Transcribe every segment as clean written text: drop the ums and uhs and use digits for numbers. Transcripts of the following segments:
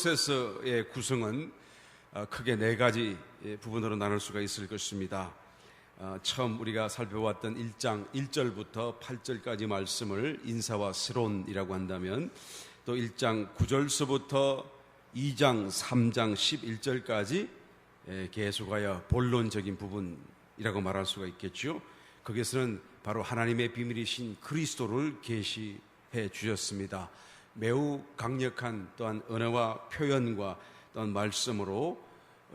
골로새서의 구성은 크게 네 가지 부분으로 나눌 수가 있을 것입니다. 처음 우리가 살펴봤던 1장 1절부터 8절까지 말씀을 인사와 서론이라고 한다면, 또 1장 9절서부터 2장 3장 11절까지 계속하여 본론적인 부분이라고 말할 수가 있겠죠. 거기서는 바로 하나님의 비밀이신 그리스도를 계시해 주셨습니다. 매우 강력한 또한 언어와 표현과 또한 말씀으로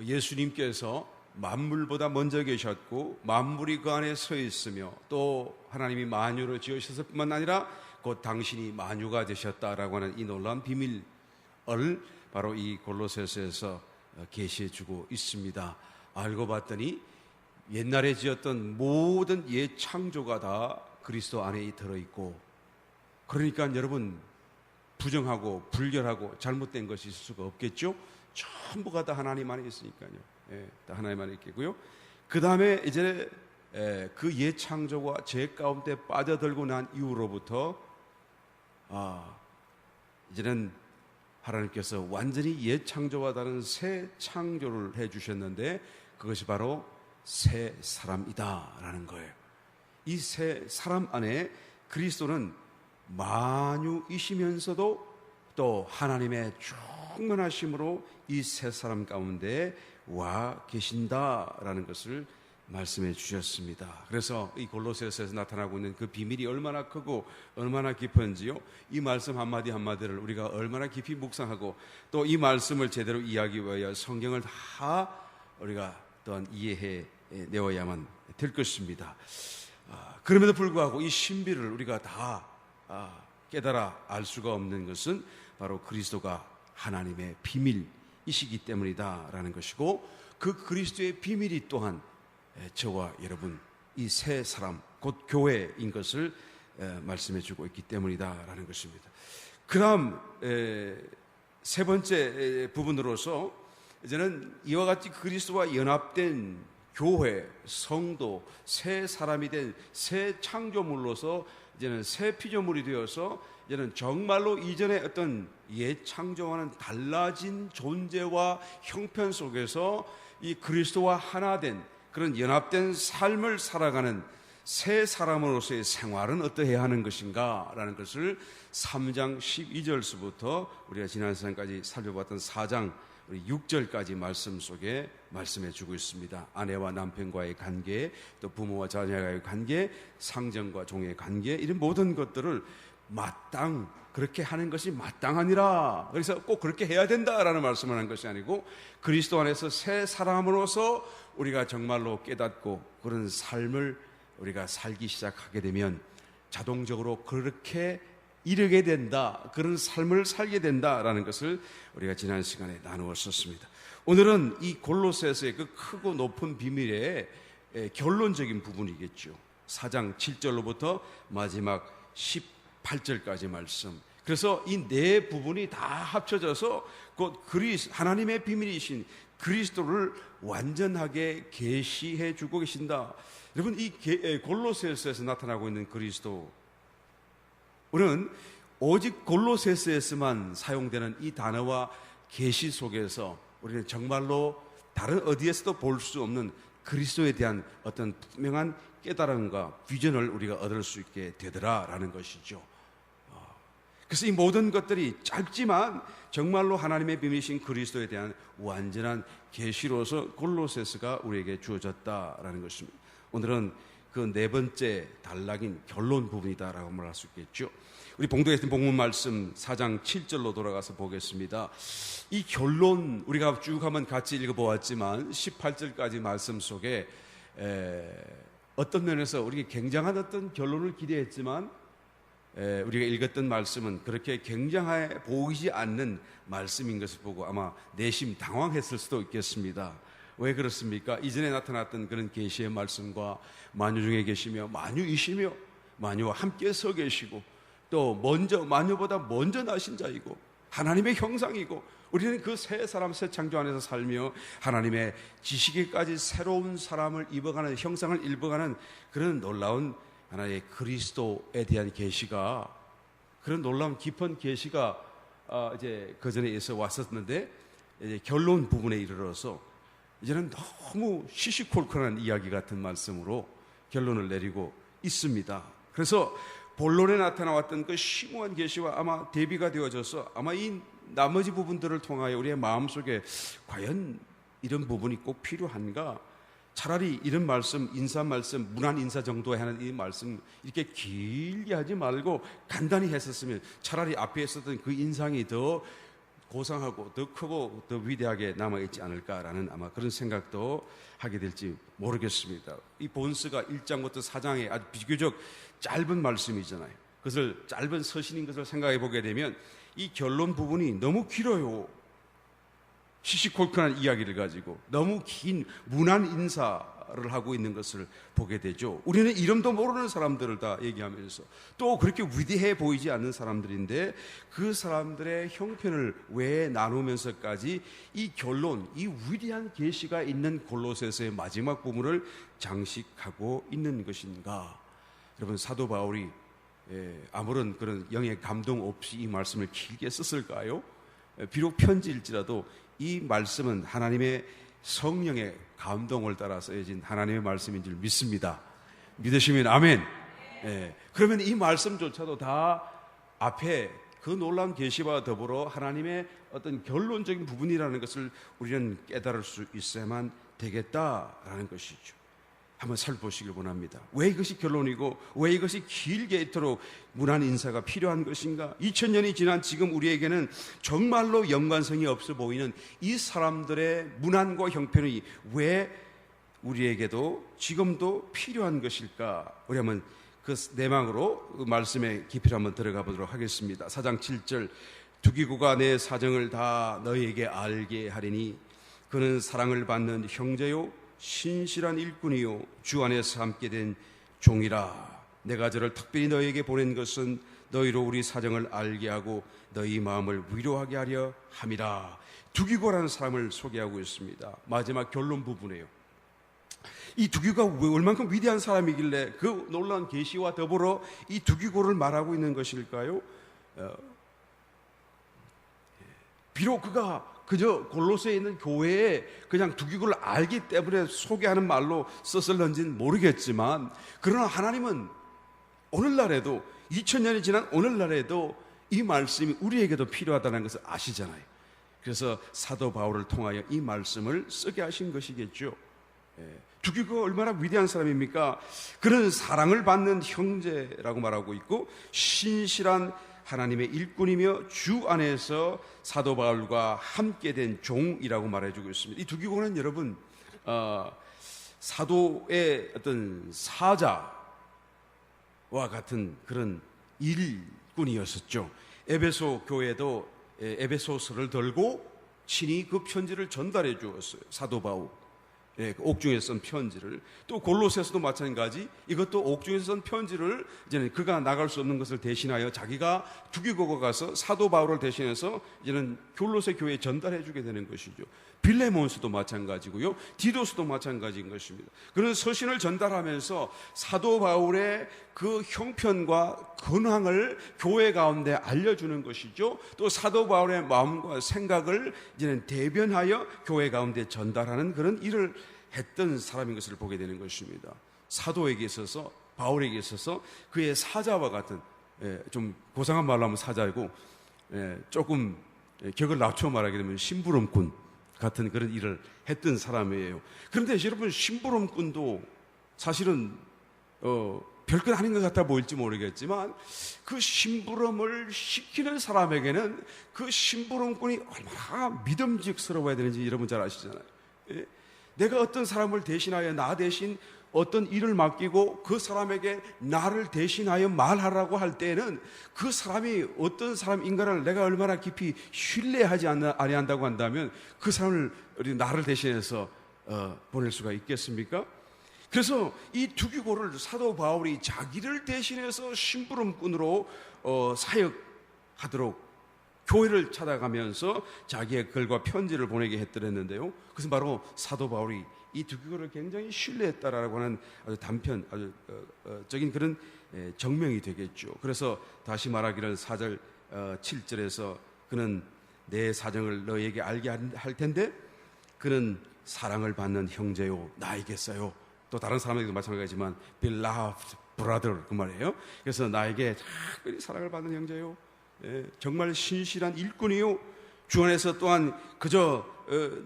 예수님께서 만물보다 먼저 계셨고 만물이 그 안에 서 있으며 또 하나님이 만유로 지으셨을 뿐만 아니라 곧 당신이 만유가 되셨다라고 하는 이 놀라운 비밀을 바로 이 골로새서에서 계시해 주고 있습니다. 알고 봤더니 옛날에 지었던 모든 옛 창조가 다 그리스도 안에 들어있고, 그러니까 여러분 부정하고 불결하고 잘못된 것이 있을 수가 없겠죠. 전부가 다 하나님 안에 있으니까요. 다 하나님 안에 있겠고요. 그 다음에 이제 그 옛 창조가 죄 가운데 빠져들고 난 이후로부터 이제는 하나님께서 완전히 옛 창조와 다른 새 창조를 해주셨는데, 그것이 바로 새 사람이다라는 거예요. 이 새 사람 안에 그리스도는 만유이시면서도 또 하나님의 충만하심으로 이 새 사람 가운데 와 계신다라는 것을 말씀해 주셨습니다. 그래서 이 골로새서에서 나타나고 있는 그 비밀이 얼마나 크고 얼마나 깊은지요, 이 말씀 한마디 한마디를 우리가 얼마나 깊이 묵상하고 또 이 말씀을 제대로 이해하기 위하여 성경을 다 우리가 또한 이해해 내어야만 될 것입니다. 그럼에도 불구하고 이 신비를 우리가 다 깨달아 알 수가 없는 것은 바로 그리스도가 하나님의 비밀이시기 때문이다라는 것이고, 그 그리스도의 비밀이 또한 저와 여러분 이 새 사람 곧 교회인 것을 말씀해 주고 있기 때문이다라는 것입니다. 그 다음 세 번째 부분으로서 이제는 이와 같이 그리스도와 연합된 교회, 성도, 새 사람이 된 새 창조물로서 이제는 새 피조물이 되어서 이제는 정말로 이전의 어떤 옛 창조와는 달라진 존재와 형편 속에서 이 그리스도와 하나 된 그런 연합된 삶을 살아가는 새 사람으로서의 생활은 어떠해야 하는 것인가 라는 것을 3장 12절서부터 우리가 지난 시간까지 살펴봤던 4장 6절까지 말씀 속에 말씀해 주고 있습니다. 아내와 남편과의 관계, 또 부모와 자녀와의 관계, 상정과 종의 관계, 이런 모든 것들을 마땅 그렇게 하는 것이 마땅하니라. 그래서 꼭 그렇게 해야 된다라는 말씀을 하는 것이 아니고, 그리스도 안에서 새 사람으로서 우리가 정말로 깨닫고 그런 삶을 우리가 살기 시작하게 되면 자동적으로 그렇게 이르게 된다, 그런 삶을 살게 된다라는 것을 우리가 지난 시간에 나누었었습니다. 오늘은 이 골로새서의 그 크고 높은 비밀의 결론적인 부분이겠죠. 4장 7절로부터 마지막 18절까지 말씀. 그래서 이 네 부분이 다 합쳐져서 곧 하나님의 비밀이신 그리스도를 완전하게 계시해 주고 계신다. 여러분, 이 골로새서에서 나타나고 있는 그리스도, 우리는 오직 골로새서에서만 사용되는 이 단어와 계시 속에서 우리는 정말로 다른 어디에서도 볼 수 없는 그리스도에 대한 어떤 분명한 깨달음과 비전을 우리가 얻을 수 있게 되더라라는 것이죠. 그래서 이 모든 것들이 짧지만 정말로 하나님의 비밀이신 그리스도에 대한 완전한 계시로서 골로새서가 우리에게 주어졌다라는 것입니다. 오늘은 그 네 번째 단락인 결론 부분이다라고 말할 수 있겠죠. 우리 봉독에 있는 본문 말씀 4장 7절로 돌아가서 보겠습니다. 이 결론 우리가 쭉 한번 같이 읽어보았지만 18절까지 말씀 속에 어떤 면에서 우리가 굉장한 어떤 결론을 기대했지만 우리가 읽었던 말씀은 그렇게 굉장해 보이지 않는 말씀인 것을 보고 아마 내심 당황했을 수도 있겠습니다. 왜 그렇습니까? 이전에 나타났던 그런 계시의 말씀과 만유 중에 계시며 만유이시며 만유와 함께 서 계시고 또 만유보다 먼저 나신 자이고 하나님의 형상이고, 우리는 그 새 사람 새 창조 안에서 살며 하나님의 지식에까지 새로운 사람을 입어가는, 형상을 입어가는 그런 놀라운 하나의 그리스도에 대한 계시가, 그런 놀라운 깊은 계시가 이제 그 전에 있어 왔었는데 이제 결론 부분에 이르러서 이제는 너무 시시콜콜한 이야기 같은 말씀으로 결론을 내리고 있습니다. 그래서 본론에 나타나왔던 그 심오한 계시와 아마 대비가 되어져서 아마 이 나머지 부분들을 통하여 우리의 마음속에 과연 이런 부분이 꼭 필요한가? 차라리 이런 말씀, 인사 말씀, 문안 인사 정도에 하는 이 말씀 이렇게 길게 하지 말고 간단히 했었으면 차라리 앞에 있었던 그 인상이 더 고상하고 더 크고 더 위대하게 남아있지 않을까라는 아마 그런 생각도 하게 될지 모르겠습니다. 이 본스가 1장부터 4장에 아주 비교적 짧은 말씀이잖아요. 그것을 짧은 서신인 것을 생각해 보게 되면 이 결론 부분이 너무 길어요. 시시콜콜한 이야기를 가지고 너무 긴 문안 인사를 하고 있는 것을 보게 되죠. 우리는 이름도 모르는 사람들을 다 얘기하면서 또 그렇게 위대해 보이지 않는 사람들인데 그 사람들의 형편을 왜 나누면서까지 이 결론, 이 위대한 계시가 있는 골로새서의 마지막 부분을 장식하고 있는 것인가? 여러분, 사도 바울이 아무런 그런 영의 감동 없이 이 말씀을 길게 썼을까요? 비록 편지일지라도 이 말씀은 하나님의 성령의 감동을 따라 쓰여진 하나님의 말씀인 줄 믿습니다. 믿으시면 아멘. 그러면 이 말씀조차도 다 앞에 그 놀라운 계시와 더불어 하나님의 어떤 결론적인 부분이라는 것을 우리는 깨달을 수 있어야만 되겠다라는 것이죠. 한번 살펴보시길 원합니다. 왜 이것이 결론이고 왜 이것이 길게 이토록 문안 인사가 필요한 것인가? 2000년이 지난 지금 우리에게는 정말로 연관성이 없어 보이는 이 사람들의 문안과 형편이 왜 우리에게도 지금도 필요한 것일까? 우리 한번 그 내막으로 그 말씀의 깊이를 한번 들어가 보도록 하겠습니다. 4장 7절, 두기고가 내 사정을 다 너희에게 알게 하리니 그는 사랑을 받는 형제요 신실한 일꾼이요 주 안에서 함께 된 종이라. 내가 저를 특별히 너희에게 보낸 것은 너희로 우리 사정을 알게 하고 너희 마음을 위로하게 하려 함이라. 두기고라는 사람을 소개하고 있습니다. 마지막 결론 부분이에요. 이 두기고가 얼만큼 위대한 사람이길래 그 놀라운 계시와 더불어 이 두기고를 말하고 있는 것일까요? 비록 그가 그저 골로새에 있는 교회에 그냥 두기고를 알기 때문에 소개하는 말로 썼을런지는 모르겠지만, 그러나 하나님은 오늘날에도 2000년이 지난 오늘날에도 이 말씀이 우리에게도 필요하다는 것을 아시잖아요. 그래서 사도 바울을 통하여 이 말씀을 쓰게 하신 것이겠죠. 두기고가 얼마나 위대한 사람입니까? 그는 사랑을 받는 형제라고 말하고 있고 신실한 하나님의 일꾼이며 주 안에서 사도 바울과 함께 된 종이라고 말해주고 있습니다. 이 두기고는 여러분 사도의 어떤 사자와 같은 그런 일꾼이었었죠. 에베소 교회도 에베소서를 들고 친히 그 편지를 전달해 주었어요. 사도 바울. 옥중에서 쓴 편지를. 또 골로새서도 마찬가지, 이것도 옥중에서 쓴 편지를 이제는 그가 나갈 수 없는 것을 대신하여 자기가 두기고가 가서 사도 바울을 대신해서 이제는 골로새 교회에 전달해 주게 되는 것이죠. 빌레몬서도 마찬가지고요, 디도서도 마찬가지인 것입니다. 그런 서신을 전달하면서 사도 바울의 그 형편과 근황을 교회 가운데 알려주는 것이죠. 또 사도 바울의 마음과 생각을 이제는 대변하여 교회 가운데 전달하는 그런 일을 했던 사람인 것을 보게 되는 것입니다. 사도에게 있어서, 바울에게 있어서 그의 사자와 같은, 좀 고상한 말로 하면 사자이고, 조금 격을 낮춰 말하게 되면 심부름꾼 같은 그런 일을 했던 사람이에요. 그런데 여러분, 심부름꾼도 사실은 별것 아닌 것 같아 보일지 모르겠지만 그 심부름을 시키는 사람에게는 그 심부름꾼이 얼마나 믿음직스러워야 되는지 여러분 잘 아시잖아요. 내가 어떤 사람을 대신하여 나 대신 어떤 일을 맡기고 그 사람에게 나를 대신하여 말하라고 할 때에는 그 사람이 어떤 사람인가를 내가 얼마나 깊이 신뢰하지 아니한다고 한다면 그 사람을 나를 대신해서 보낼 수가 있겠습니까? 그래서 이 두기고를 사도 바울이 자기를 대신해서 심부름꾼으로 사역하도록 교회를 찾아가면서 자기의 글과 편지를 보내게 했더랬는데요. 그것은 바로 사도 바울이 이 두기고를 굉장히 신뢰했다라고 하는 아주 단편, 아주 적인 그런 정명이 되겠죠. 그래서 다시 말하기를 4절 7절에서 그는 내 사정을 너에게 알게 할 텐데 그는 사랑을 받는 형제요 나이겠어요. 또 다른 사람에게도 마찬가지지만 beloved brother 그 말이에요. 그래서 나에게 특별히 사랑을 받는 형제요, 정말 신실한 일꾼이요, 주 안에서 또한 그저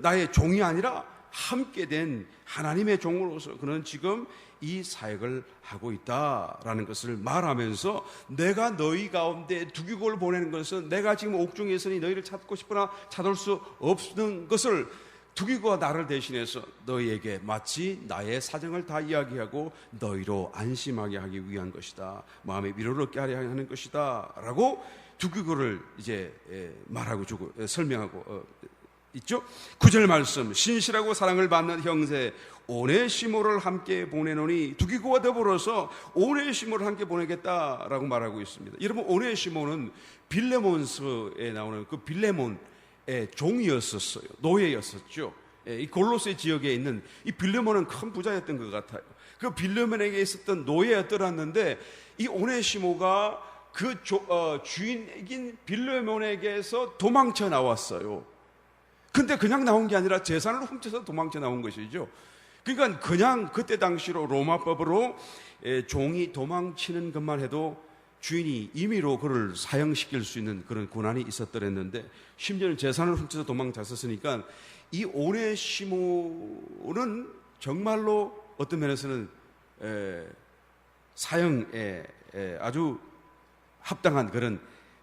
나의 종이 아니라 함께 된 하나님의 종으로서 그는 지금 이 사역을 하고 있다라는 것을 말하면서, 내가 너희 가운데 두기고를 보내는 것은 내가 지금 옥중에 있으니 너희를 찾고 싶으나 찾을 수 없는 것을 두기고가 나를 대신해서 너희에게 마치 나의 사정을 다 이야기하고 너희로 안심하게 하기 위한 것이다, 마음의 위로를 얻게 하려 하는 것이다 라고 두기고를 이제 말하고 주고 설명하고 있죠. 9절 말씀, 신실하고 사랑을 받는 형제 오네시모를 함께 보내노니, 두기고와 더불어서 오네시모를 함께 보내겠다라고 말하고 있습니다. 여러분, 오네시모는 빌레몬서에 나오는 그 빌레몬의 종이었었어요. 노예였었죠. 이 골로새 지역에 있는 이 빌레몬은 큰 부자였던 것 같아요. 그 빌레몬에게 있었던 노예였더랬는데 이 오네시모가 그 주인인 빌레몬에게서 도망쳐 나왔어요. 근데 그냥 나온 게 아니라 재산을 훔쳐서 도망쳐 나온 것이죠. 그러니까 그냥 그때 당시로 로마법으로 종이 도망치는 것만 해도 주인이 임의로 그를 사형시킬 수 있는 그런 권한이 있었더랬는데, 심지어는 재산을 훔쳐서 도망쳤으니까 이 오네시모는 정말로 어떤 면에서는 사형에 아주 합당한 그런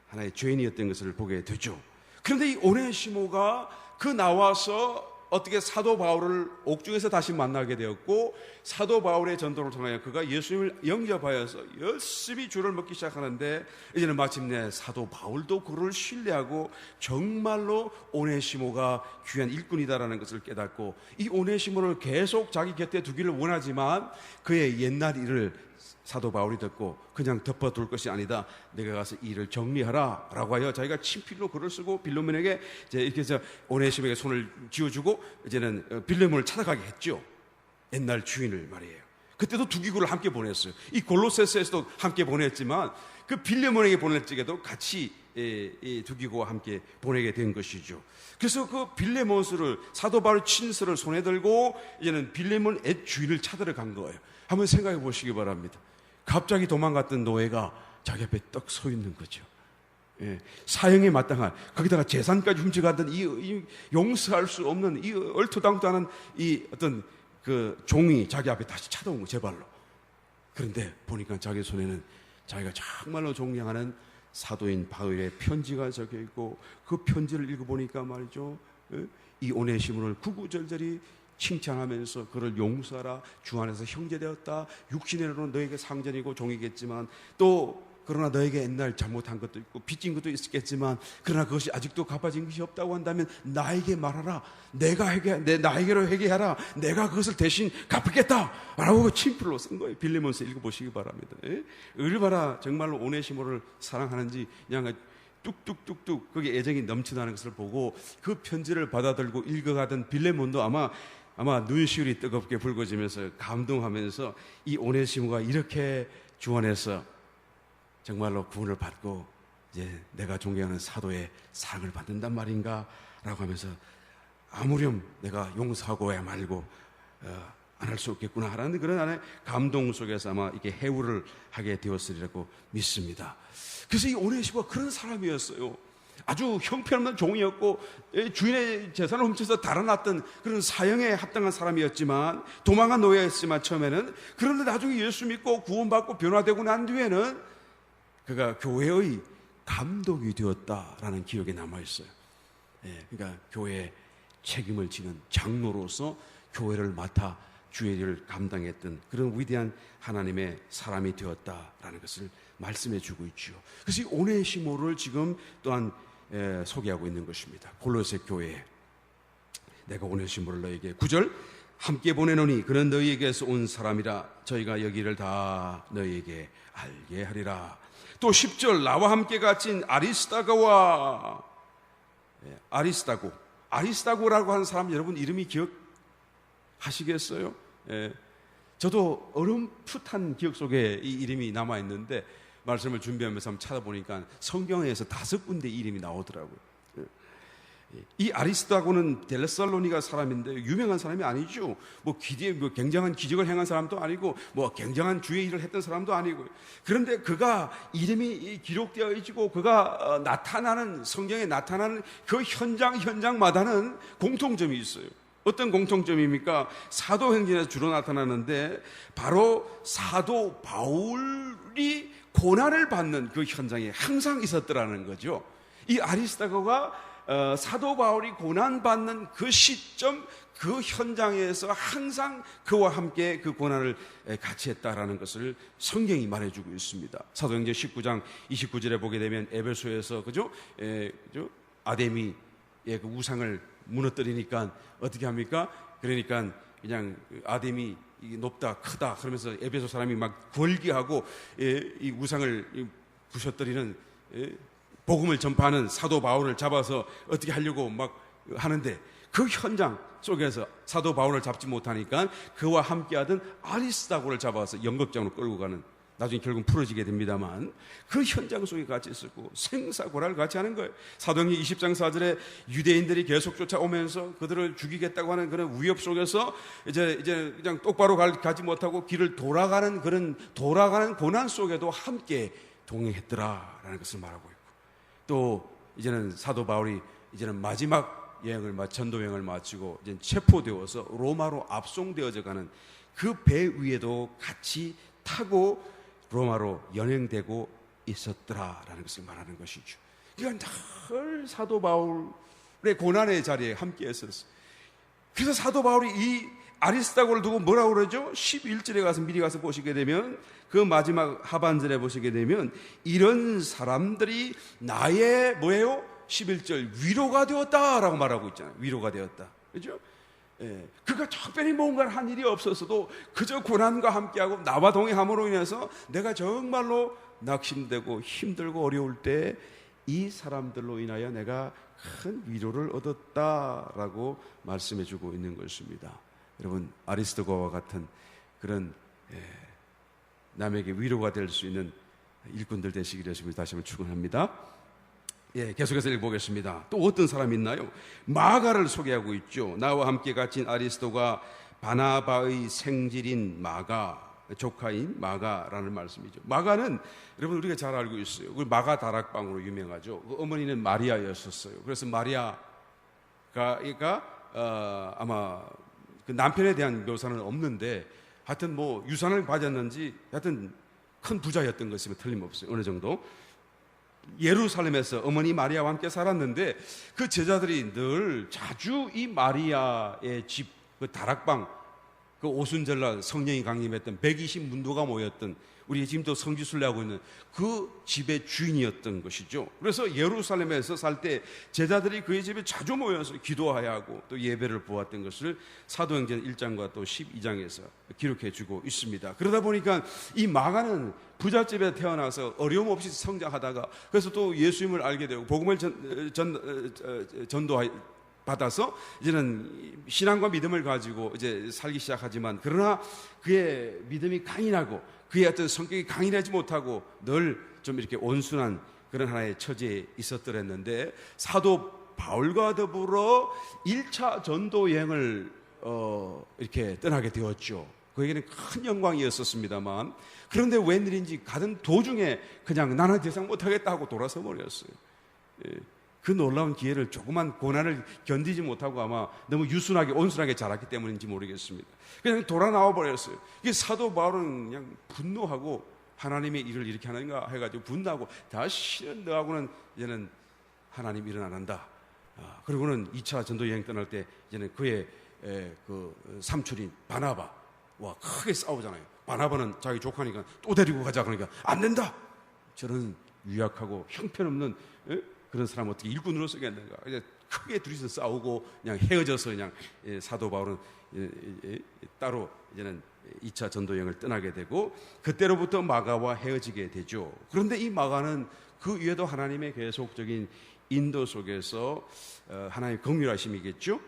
하나의 죄인이었던 것을 보게 되죠. 그런데 이 오네시모가 그 나와서 어떻게 사도 바울을 옥중에서 다시 만나게 되었고, 사도 바울의 전도를 통하여 그가 예수님을 영접하여서 열심히 주를 먹기 시작하는데, 이제는 마침내 사도 바울도 그를 신뢰하고 정말로 오네시모가 귀한 일꾼이다라는 것을 깨닫고, 이 오네시모를 계속 자기 곁에 두기를 원하지만 그의 옛날 일을 사도 바울이 듣고 그냥 덮어둘 것이 아니다, 내가 가서 일을 정리하라 라고 하여 자기가 친필로 글을 쓰고 빌레몬에게 이제 이렇게 해서 오네시모에게 손을 쥐어주고 이제는 빌레몬을 찾아가게 했죠. 옛날 주인을 말이에요. 그때도 두기고를 함께 보냈어요. 이 골로새서에서도 함께 보냈지만 그 빌레몬에게 보낼 적에도 같이 두기고와 함께 보내게 된 것이죠. 그래서 그 빌레몬스를, 사도 바울 친서를 손에 들고 이제는 빌레몬 옛 주인을 찾으러 간 거예요. 한번 생각해 보시기 바랍니다. 갑자기 도망갔던 노예가 자기 앞에 떡 서 있는 거죠. 사형에 마땅한, 거기다가 재산까지 훔쳐갔던 이 용서할 수 없는 이 얼토당토하는 이 어떤 그 종이 자기 앞에 다시 찾아온 거, 제 발로. 그런데 보니까 자기 손에는 자기가 정말로 존경하는 사도인 바울의 편지가 적혀 있고, 그 편지를 읽어보니까 말이죠, 이 오네시모를 구구절절히 칭찬하면서 그를 용서하라, 주 안에서 형제되었다, 육신으로는 너에게 상전이고 종이겠지만 또 그러나 너에게 옛날 잘못한 것도 있고 빚진 것도 있었겠지만 그러나 그것이 아직도 갚아진 것이 없다고 한다면 나에게 말하라, 나에게로 회개하라, 내가 그것을 대신 갚겠다 라고 친필로 쓴 거예요. 빌레몬서 읽어보시기 바랍니다. 얼마나 정말로 오네시모를 사랑하는지 그냥 뚝뚝뚝뚝 거기에 애정이 넘치다는 것을 보고 그 편지를 받아들고 읽어가던 빌레몬도 아마 눈시울이 뜨겁게 붉어지면서 감동하면서, 이 오네시모가 이렇게 주 안에서 정말로 구원을 받고 이제 내가 존경하는 사도의 사랑을 받는단 말인가 라고 하면서, 아무렴 내가 용서하고야 말고 안 할 수 없겠구나 하는 그런 안에 감동 속에서 아마 이렇게 해우를 하게 되었으리라고 믿습니다. 그래서 이 오네시모가 그런 사람이었어요. 아주 형편없는 종이었고 주인의 재산을 훔쳐서 달아났던 그런 사형에 합당한 사람이었지만, 도망한 노예였지만 처음에는, 그런데 나중에 예수 믿고 구원받고 변화되고 난 뒤에는 그가 교회의 감독이 되었다라는 기억이 남아있어요. 그러니까 교회의 책임을 지는 장로로서 교회를 맡아 주의 일을 감당했던 그런 위대한 하나님의 사람이 되었다라는 것을 말씀해 주고 있죠. 그래서 이 오네시모를 지금 또한 소개하고 있는 것입니다. 골로새 교회에 내가 오네시모를 너에게, 9절, 함께 보내노니 그는 너희에게서 온 사람이라 저희가 여기를 다 너희에게 알게 하리라. 또 10절, 나와 함께 갇힌 아리스다고와, 아리스다고라고 하는 사람 여러분 이름이 기억하시겠어요? 저도 어렴풋한 기억 속에 이 이름이 남아있는데, 말씀을 준비하면서 한번 찾아보니까 성경에서 5군데 이름이 나오더라고요. 이 아리스도하고는 데살로니가 사람인데 유명한 사람이 아니죠. 뭐 굉장한 기적을 행한 사람도 아니고 뭐 굉장한 주의 일을 했던 사람도 아니고, 그런데 그가 이름이 기록되어 있고 그가 나타나는, 성경에 나타나는 그 현장마다는 공통점이 있어요. 어떤 공통점입니까? 사도행전에서 주로 나타나는데 바로 사도 바울이 고난을 받는 그 현장에 항상 있었더라는 거죠. 이 아리스다고가 사도 바울이 고난받는 그 시점, 그 현장에서 항상 그와 함께 그 고난을 같이 했다라는 것을 성경이 말해주고 있습니다. 사도행전 19장 29절에 보게 되면 에베소에서 그죠? 아데미의 그 우상을 무너뜨리니까 어떻게 합니까? 그러니까 그냥 아데미 높다 크다 그러면서 에베소 사람이 막 궐기하고 이 우상을 부셔뜨리는 복음을 전파하는 사도 바울을 잡아서 어떻게 하려고 막 하는데, 그 현장 속에서 사도 바울을 잡지 못하니까 그와 함께하던 아리스다고를 잡아서 연극장으로 끌고 가는, 나중에 결국 풀어지게 됩니다만 그 현장 속에 같이 있었고 생사고라를 같이 하는 거예요. 사도행전 20장 4절에 유대인들이 계속 쫓아오면서 그들을 죽이겠다고 하는 그런 위협 속에서 이제 그냥 똑바로 가지 못하고 길을 돌아가는 고난 속에도 함께 동행했더라라는 것을 말하고 있고, 또 이제는 사도 바울이 이제는 마지막 전도 여행을 마치고 이제 체포되어서 로마로 압송되어져 가는 그 배 위에도 같이 타고 로마로 연행되고 있었더라라는 것을 말하는 것이죠. 그러니까 늘 사도 바울의 고난의 자리에 함께 했었어요. 그래서 사도 바울이 이 아리스다고를 두고 뭐라고 그러죠? 11절에 가서 미리 가서 보시게 되면, 그 마지막 하반절에 보시게 되면 이런 사람들이 나의 뭐예요? 11절 위로가 되었다라고 말하고 있잖아요. 위로가 되었다. 그렇죠? 그가 특별히 뭔가를 한 일이 없었어도 그저 고난과 함께하고 나와 동행함으로 인해서 내가 정말로 낙심되고 힘들고 어려울 때 이 사람들로 인하여 내가 큰 위로를 얻었다라고 말씀해주고 있는 것입니다. 여러분, 아리스도거와 같은 그런 남에게 위로가 될 수 있는 일꾼들 되시기를 다시 한번 축원합니다. 계속해서 읽어보겠습니다. 또 어떤 사람이 있나요? 마가를 소개하고 있죠. 나와 함께 갇힌 아리스도가 바나바의 생질인 마가, 조카인 마가라는 말씀이죠. 마가는 여러분 우리가 잘 알고 있어요. 마가 다락방으로 유명하죠. 그 어머니는 마리아였었어요. 그래서 마리아가 아마 그 남편에 대한 묘사는 없는데 하여튼 뭐 유산을 가졌는지 하여튼 큰 부자였던 것이면 틀림없어요. 어느 정도. 예루살렘에서 어머니 마리아와 함께 살았는데 그 제자들이 늘 자주 이 마리아의 집, 그 다락방, 그 오순절날 성령이 강림했던 120문도가 모였던, 우리 지금도 성지순례하고 있는 그 집의 주인이었던 것이죠. 그래서 예루살렘에서 살 때 제자들이 그의 집에 자주 모여서 기도하여 하고 또 예배를 보았던 것을 사도행전 1장과 또 12장에서 기록해 주고 있습니다. 그러다 보니까 이 마가는 부잣집에 태어나서 어려움 없이 성장하다가 그래서 또 예수님을 알게 되고 복음을 전도하여 받아서 이제는 신앙과 믿음을 가지고 이제 살기 시작하지만, 그러나 그의 믿음이 강인하고 그의 어떤 성격이 강인하지 못하고 늘 좀 이렇게 온순한 그런 하나의 처지에 있었더랬는데, 사도 바울과 더불어 1차 전도 여행을 이렇게 떠나게 되었죠. 그에게는 큰 영광이었었습니다만, 그런데 웬일인지 가던 도중에 그냥 나는 더 이상 못하겠다 하고 돌아서 버렸어요. 그 놀라운 기회를, 조그만 고난을 견디지 못하고 아마 너무 유순하게 온순하게 자랐기 때문인지 모르겠습니다. 그냥 돌아 나와 버렸어요. 이게 사도 바울은 그냥 분노하고 하나님의 일을 이렇게 하는가 해가지고 분노하고, 다시는 너하고는 이제는 하나님 일은 안 한다. 그리고는 2차 전도 여행 떠날 때 이제는 그의 그 삼촌인 바나바와 크게 싸우잖아요. 바나바는 자기 조카니까 또 데리고 가자 그러니까 안 된다. 저는 유약하고 형편없는 그런 사람 어떻게 일꾼으로 쓰겠는가. 이제 크게 둘이서 싸우고 그냥 헤어져서 그냥 사도 바울은 따로 이제는 2차 전도 여행을 떠나게 되고, 그때로부터 마가와 헤어지게 되죠. 그런데 이 마가는 그 위에도 하나님의 계속적인 인도 속에서 하나님의 긍휼하심이겠죠.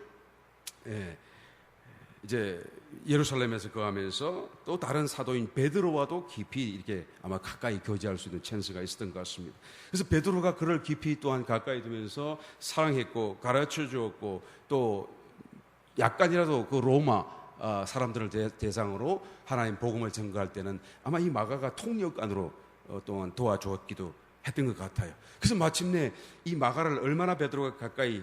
이제 예루살렘에서 거하면서 또 다른 사도인 베드로와도 깊이 이렇게 아마 가까이 교제할 수 있는 찬스가 있었던 것 같습니다. 그래서 베드로가 그를 깊이 또한 가까이 두면서 사랑했고 가르쳐 주었고 또 약간이라도 그 로마 사람들을 대상으로 하나님 복음을 전가할 때는 아마 이 마가가 통역 안으로 또한 도와주었기도 했던 것 같아요. 그래서 마침내 이 마가를 얼마나 베드로가 가까이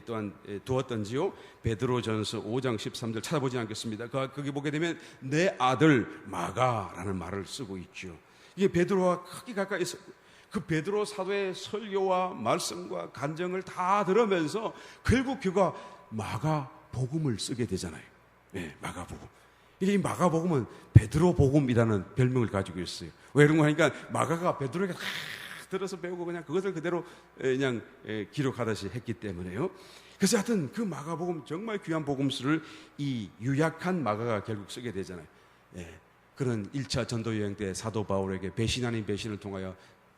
또한 두었던지요. 베드로전서 5장 13절 찾아보지 않겠습니다. 거기 보게 되면 내 아들 마가라는 말을 쓰고 있죠. 이게 베드로와 크게 가까이 있었고 그 베드로 사도의 설교와 말씀과 간증을 다 들으면서 결국 그가 마가복음을 쓰게 되잖아요. 네, 마가복음. 이 마가복음은 베드로복음이라는 별명을 가지고 있어요. 왜 그런 거 하니까 마가가 베드로에게 다 들어서 배우고 그냥 그것을 그대로 그냥 기록하듯이 했기 때문에요. 그래서 하여튼 그 마가복음 정말 귀한 복음서를 이 유약한 마가가 결국 쓰게 되잖아요. 그런 1차 전도 여행 때 사도 바울에게 배신 아닌 배신을 통하여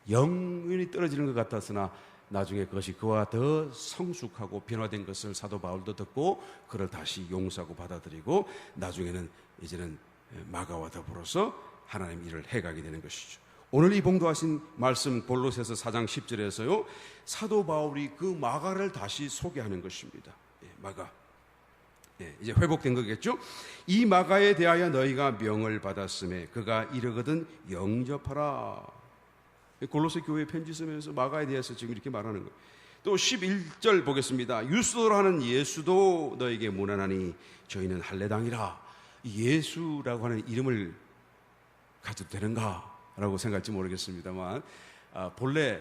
영원히 떨어지는 것 같았으나 나중에 그것이 그와 더 성숙하고 변화된 것을 사도 바울도 듣고 그를 다시 용서하고 받아들이고 나중에는 이제는 마가와 더불어서 하나님 일을 해가게 되는 것이죠. 오늘 이 봉도하신 말씀 골로새서 4장 10절에서요 사도 바울이 그 마가를 다시 소개하는 것입니다. 마가 이제 회복된 거겠죠. 이 마가에 대하여 너희가 명을 받았음에 그가 이르거든 영접하라. 골로새 교회 편지 쓰면서 마가에 대해서 지금 이렇게 말하는 거예요. 또 11절 보겠습니다. 유스도라 하는 예수도 너에게 문안하니 저희는 할례당이라. 예수라고 하는 이름을 가져도 되는가? 라고 생각할지 모르겠습니다만 본래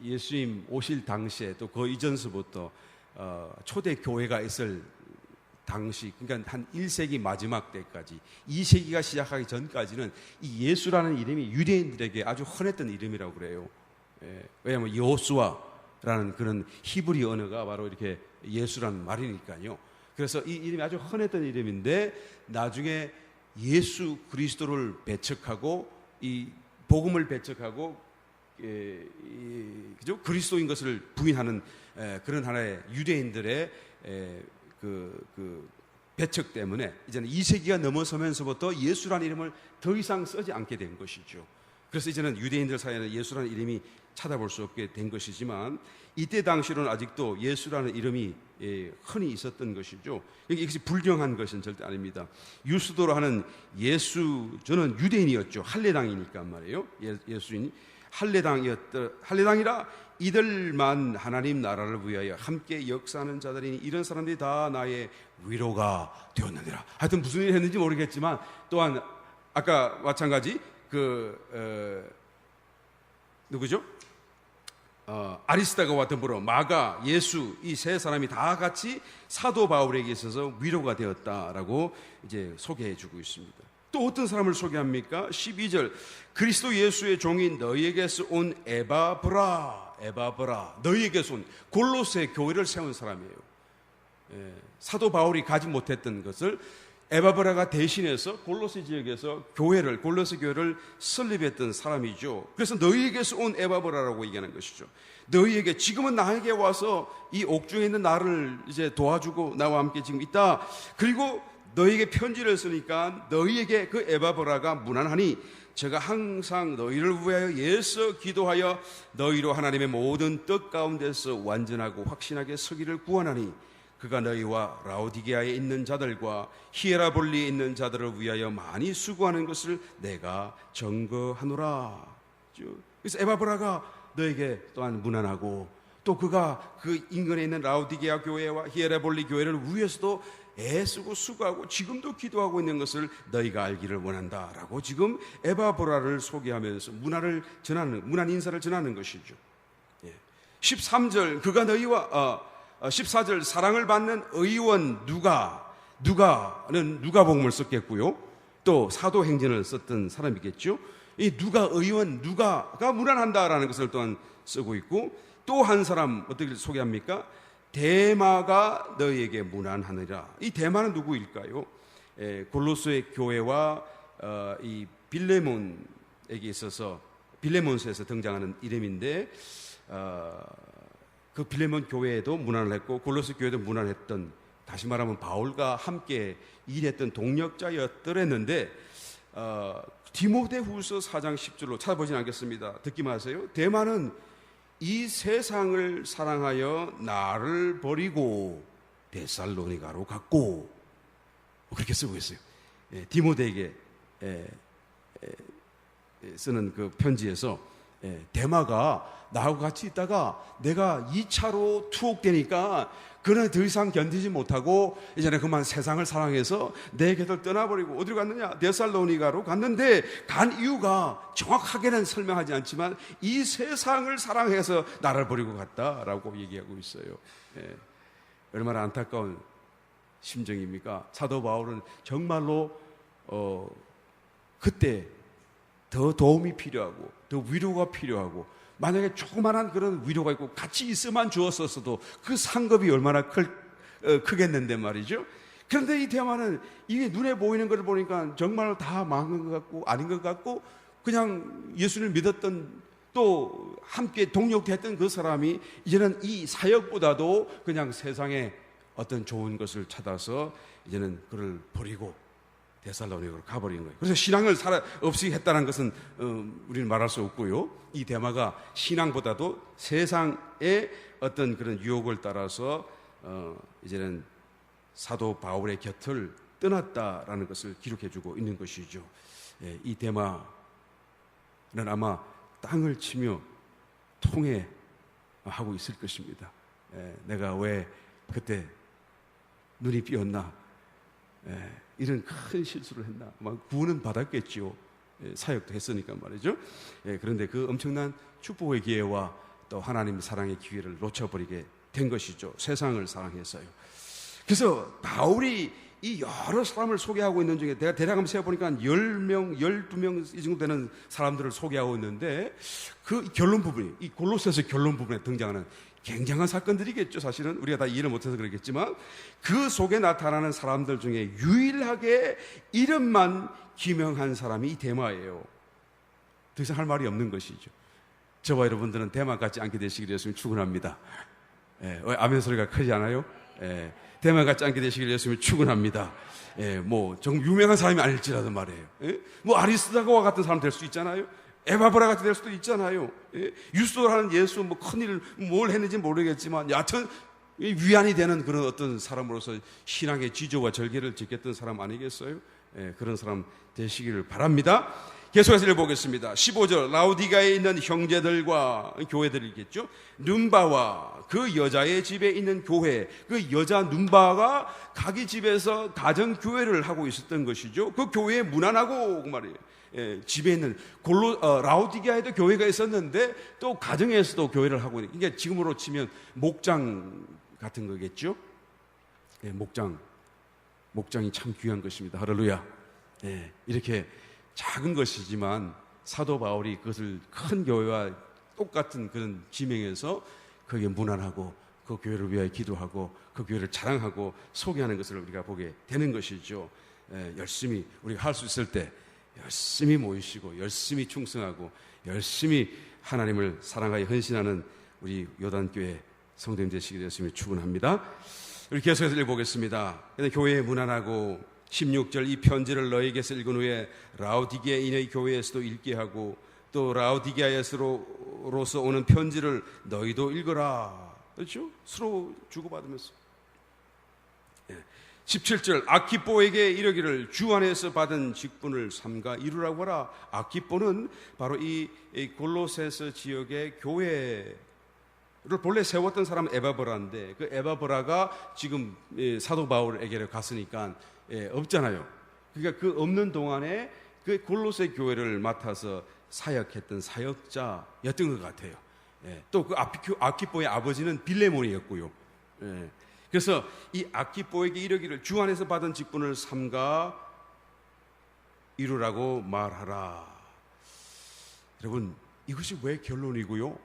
예수님 오실 당시에 또 그 이전서부터 초대 교회가 있을 당시 그러니까 한 1세기 마지막 때까지 2세기가 시작하기 전까지는 이 예수라는 이름이 유대인들에게 아주 흔했던 이름이라고 그래요. 왜냐하면 여호수아라는 그런 히브리 언어가 바로 이렇게 예수라는 말이니까요. 그래서 이 이름이 아주 흔했던 이름인데 나중에 예수 그리스도를 배척하고 이 복음을 배척하고 그죠? 그리스도인 것을 부인하는 그런 하나의 유대인들의 그 배척 때문에 이제는 2세기가 넘어서면서부터 예수라는 이름을 더 이상 쓰지 않게 된 것이죠. 그래서 이제는 유대인들 사이에는 예수라는 이름이 찾아볼 수 없게 된 것이지만 이때 당시로는 아직도 예수라는 이름이 흔히 있었던 것이죠. 이것이 불경한 것은 절대 아닙니다. 유스도로 하는 예수, 저는 유대인이었죠. 할례당이니까 말이에요. 예수인이 할례당이라 이들만 하나님 나라를 위하여 함께 역사하는 자들이니 이런 사람들이 다 나의 위로가 되었느니라. 하여튼 무슨 일을 했는지 모르겠지만 또한 아까 마찬가지 누구죠? 아리스다가와 더불어 마가, 예수 이 세 사람이 다 같이 사도 바울에게 있어서 위로가 되었다라고 이제 소개해주고 있습니다. 또 어떤 사람을 소개합니까? 12절 그리스도 예수의 종인 너희에게서 온 에바브라 너희에게서 온 골로새 교회를 세운 사람이에요. 사도 바울이 가지 못했던 것을 에바브라가 대신해서 골로새 지역에서 골로새 교회를 설립했던 사람이죠. 그래서 너희에게서 온 에바브라라고 얘기하는 것이죠. 너희에게 지금은 나에게 와서 이 옥중에 있는 나를 이제 도와주고 나와 함께 지금 있다. 그리고 너희에게 편지를 쓰니까 너희에게 그 에바브라가 문안하니 제가 항상 너희를 위하여 애써 기도하여 너희로 하나님의 모든 뜻 가운데서 완전하고 확신하게 서기를 구원하니 그가 너희와 라오디게아에 있는 자들과 히에라볼리에 있는 자들을 위하여 많이 수고하는 것을 내가 증거하노라. 그래서 에바브라가 너에게 또한 문안하고 또 그가 그 인근에 있는 라오디게아 교회와 히에라볼리 교회를 위해서도 애쓰고 수고하고 지금도 기도하고 있는 것을 너희가 알기를 원한다라고 지금 에바브라를 소개하면서 문안 인사를 전하는 것이죠. 13절 그가 너희와 14절 사랑을 받는 의원 누가는 누가복음을 썼겠고요. 또 사도행전을 썼던 사람이겠죠. 이 누가가 문안한다라는 것을 또한 쓰고 있고 또 한 사람 어떻게 소개합니까? 데마가 너희에게 문안하느라. 이 데마는 누구일까요? 골로새 교회와 이 빌레몬에게 있어서 빌레몬서에서 등장하는 이름인데 그 빌레몬 교회에도 문안을 했고 골로새 교회도 문안했던 다시 말하면 바울과 함께 일했던 동력자였더랬는데 디모데후서 4장 10절로 찾아보진 않겠습니다. 듣기만 하세요. 데마는 이 세상을 사랑하여 나를 버리고 데살로니가로 갔고, 그렇게 쓰고 있어요. 디모데에게 쓰는 그 편지에서 데마가 나하고 같이 있다가 내가 2차로 투옥되니까 그는 더 이상 견디지 못하고 이제는 그만 세상을 사랑해서 내 곁을 떠나버리고 어디로 갔느냐? 데살로니가로 갔는데 간 이유가 정확하게는 설명하지 않지만 이 세상을 사랑해서 나를 버리고 갔다라고 얘기하고 있어요. 얼마나 안타까운 심정입니까? 사도 바울은 정말로 그때 더 도움이 필요하고 더 위로가 필요하고, 만약에 조그만한 그런 위로가 있고 같이 있어만 주었었어도 그 상급이 얼마나 크겠는데 말이죠. 그런데 이 대화는 이게 눈에 보이는 것을 보니까 정말 다 망한 것 같고 아닌 것 같고, 그냥 예수를 믿었던 또 함께 동력했던 그 사람이 이제는 이 사역보다도 그냥 세상에 어떤 좋은 것을 찾아서 이제는 그를 버리고 데살로니가로 가버린 거예요. 그래서 신앙을 없이 했다는 것은 우리는 말할 수 없고요. 이 데마가 신앙보다도 세상의 어떤 그런 유혹을 따라서 이제는 사도 바울의 곁을 떠났다라는 것을 기록해주고 있는 것이죠. 이 데마는 아마 땅을 치며 통회하고 있을 것입니다. 내가 왜 그때 눈이 삐었나? 이런 큰 실수를 했나? 막 구원은 받았겠지요. 사역도 했으니까 말이죠. 그런데 그 엄청난 축복의 기회와 또 하나님의 사랑의 기회를 놓쳐버리게 된 것이죠. 세상을 사랑해서요. 그래서 바울이 이 여러 사람을 소개하고 있는 중에 내가 대략 한번 세어보니까 10명, 12명 이 정도 되는 사람들을 소개하고 있는데, 그 결론 부분이, 이 골로새서 결론 부분에 등장하는 굉장한 사건들이겠죠. 사실은 우리가 다 이해를 못해서 그렇겠지만 그 속에 나타나는 사람들 중에 유일하게 이름만 기명한 사람이 이 데마예요. 더 이상 할 말이 없는 것이죠. 저와 여러분들은 데마 같지 않게 되시기를 예수님 축원합니다. 왜 아멘 소리가 크지 않아요? 데마 같지 않게 되시기를 예수님 축원합니다. 뭐 정말 유명한 사람이 아닐지라도 말이에요. 뭐 아리스다고와 같은 사람 될 수 있잖아요. 에바브라 같이 될 수도 있잖아요. 유스도라는 예수 뭐 큰일 뭘 했는지 모르겠지만 여하튼 위안이 되는 그런 어떤 사람으로서 신앙의 지조와 절개를 지켰던 사람 아니겠어요? 그런 사람 되시기를 바랍니다. 계속해서 읽어보겠습니다. 15절, 라우디가에 있는 형제들과 교회들이겠죠. 눈바와 그 여자의 집에 있는 교회, 그 여자 눈바가 자기 집에서 가정교회를 하고 있었던 것이죠. 그 교회에 무난하고 그 말이에요. 집에 있는 라우디게아에도 교회가 있었는데 또 가정에서도 교회를 하고 있는, 그러니까 지금으로 치면 목장 같은 거겠죠. 목장이 참 귀한 것입니다. 할렐루야. 이렇게 작은 것이지만 사도 바울이 그것을 큰 교회와 똑같은 그런 지명에서 거기에 무난하고 그 교회를 위하여 기도하고 그 교회를 자랑하고 소개하는 것을 우리가 보게 되는 것이죠. 열심히 우리가 할 수 있을 때 열심히 모이시고 열심히 충성하고 열심히 하나님을 사랑하여 헌신하는 우리 요단교회 성도님 되시기를 열심히 축원합니다. 우리 계속해서 읽어보겠습니다. 교회에 무난하고 16절, 이 편지를 너에게서 읽은 후에 라우디게아인의 교회에서도 읽게 하고 또 라우디게아에서로서 오는 편지를 너희도 읽어라. 그렇죠? 서로 주고받으면서. 17절, 아키뽀에게 이르기를 주 안에서 받은 직분을 삼가 이루라고 하라. 아키뽀는 바로 이 골로새서 지역의 교회를 본래 세웠던 사람은 에바브라인데, 그 에바브라가 지금 사도 바울에게로 갔으니까 없잖아요. 그러니까 그 없는 동안에 그 골로새 교회를 맡아서 사역했던 사역자였던 것 같아요. 또 그 아키뽀의 아버지는 빌레몬이었고요. 그래서 이 아키뽀에게 이르기를 주 안에서 받은 직분을 삼가 이루라고 말하라. 여러분, 이것이 왜 결론이고요?